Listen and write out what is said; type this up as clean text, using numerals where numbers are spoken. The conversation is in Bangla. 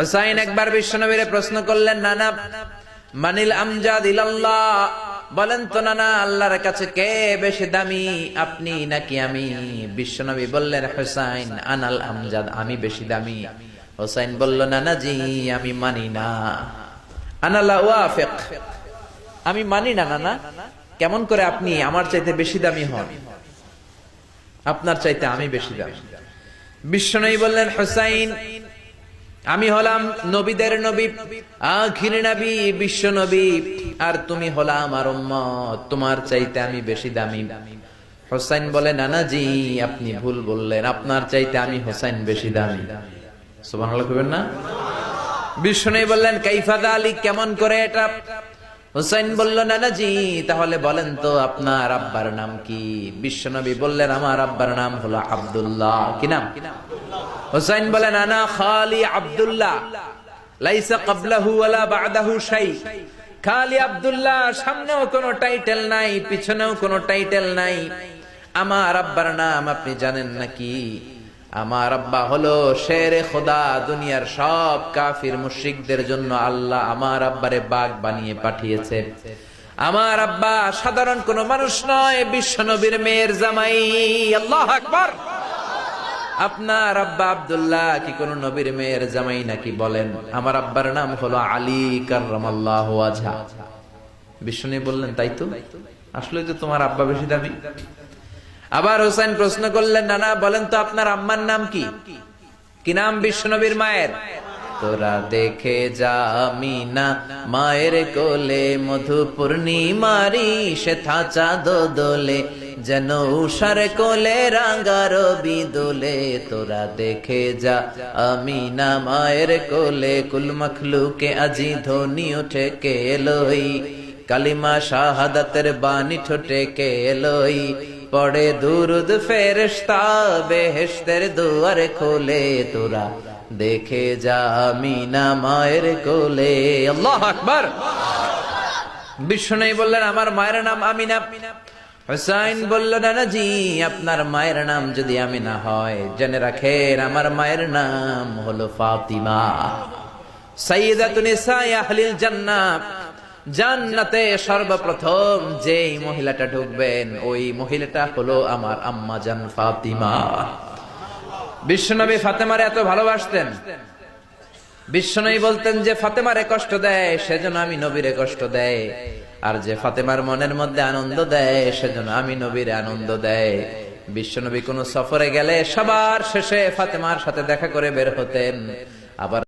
হুসাইন একবার বিশ্বনবীরে প্রশ্ন করলেন, নানা মানিল আমজাদ ইলাল্লাহ, বলেন তো নানা আল্লাহর কাছে কে বেশি দামি, আপনি নাকি আমি? বিশ্বনবী বললেন, হুসাইন আনাল আমজাদ, আমি বেশি দামি। হুসাইন বলল, নানা জি আমি মানি না, আনা লা ওয়াফিক, আমি মানি না নানা। কেমন করে আপনি আমার চাইতে বেশি দামি হন? আপনার চাইতে আমি বেশি দামি। বিশ্বনবী বললেন, হুসাইন আমি হলাম নবীদের নবী, আখির নবী, বিশ্ব নবী, আর তুমি হলা আমার উম্মত, তোমার চাইতে আমি বেশি দামি। হুসাইন বলে, নানা জি আপনি ভুল বললেন, আপনার চাইতে আমি হুসাইন বেশি দামি। সুবহানাল্লাহ কইবেন না? বিশ্বনবী বললেন, কাইফা যালিক, কেমন করে এটা? হুসাইন বলল, নানা জি তাহলে বলেন তো আপনার আব্বার নাম কি? বিশ্বনবী বললেন, আমার আব্বার নাম হলো আব্দুল্লাহ। কি নাম? হুসাইন বলেন, আনা খালি আব্দুল্লাহ, লাইসা ক্বাবলাহু ওয়ালা বা'দাহু শাই। খালি আব্দুল্লাহ, সামনেও কোনো টাইটেল নাই, পিছনেও কোনো টাইটেল নাই। আমার আব্বার নাম আপনি জানেন নাকি? আমার আব্বা হলো শেরে খোদা, দুনিয়ার সব কাফির মুশরিকদের জন্য আল্লাহ আমার আব্বারে বাগ বানিয়ে পাঠিয়েছে। আমার আব্বা সাধারণ কোনো মানুষ নয়, বিশ্বনবীর মেয়ের জামাই। আল্লাহু আকবার। আপনার আব্বা আব্দুল্লাহ কি কোন নবীর মেয়ের জামাই নাকি? বলেন। আমার আব্বার নাম হলো আলী কাররামাল্লাহু ওয়াজহা। বিষ্ণু বললেন, তাই তো, আসলে তো তোমার আব্বা বেশি দামি। আবার হুসাইন প্রশ্ন করলেন, নানা বলেন তো আপনার আম্মার নাম কি? কি নাম বিশ্বনবীর মায়ের? তোরা দেখে যা আমিনা মায়ের কোলে, মধু পূর্ণিমারি সেথা চাঁদ দোলে, যেন উষার কোলে রাঙা রবি দোলে। তোরা দেখে যা আমিনা মায়ের কোলে, কুল মখলুকে আজি ধ্বনি উঠে কে এলোই, কালিমা শাহাদাতের বাণী ঠোঁটে কে এলোই, পড়ে দুরুদ ফেরেশতা বেহেশতের দুয়ার খোলে। তোরা দেখে যা আমিনা মায়ের কোলে। আল্লাহু আকবার। বিশ্বনবী বললেন, আমার মায়ের নাম আমিনা। হুসাইন বলল, নানা জি আপনার মায়ের নাম যদি আমিনা হয়, জেনে রাখেন আমার মায়ের নাম হলো ফাতিমা, সাইয়্যিদাতুন নিসাই আহলিল জান্নাহ। জান্নাতে সর্বপ্রথম যেই মহিলাটা ঢুকবেন, ওই মহিলাটা হলো আমার আম্মা জান ফাতিমা। বিশ্বনবী ফাতেমারে এত ভালোবাসতেন, বিশ্বনবী বলতেন যে ফাতেমারে কষ্ট দেয় সেজন্য আমি নবীরে কষ্ট দেয়, আর যে ফাতেমার মনের মধ্যে আনন্দ দেয় সেজন্য আমি নবীরে আনন্দ দেয়। বিশ্বনবী কোন সফরে গেলে সবার শেষে ফাতেমার সাথে দেখা করে বের হতেন। আবার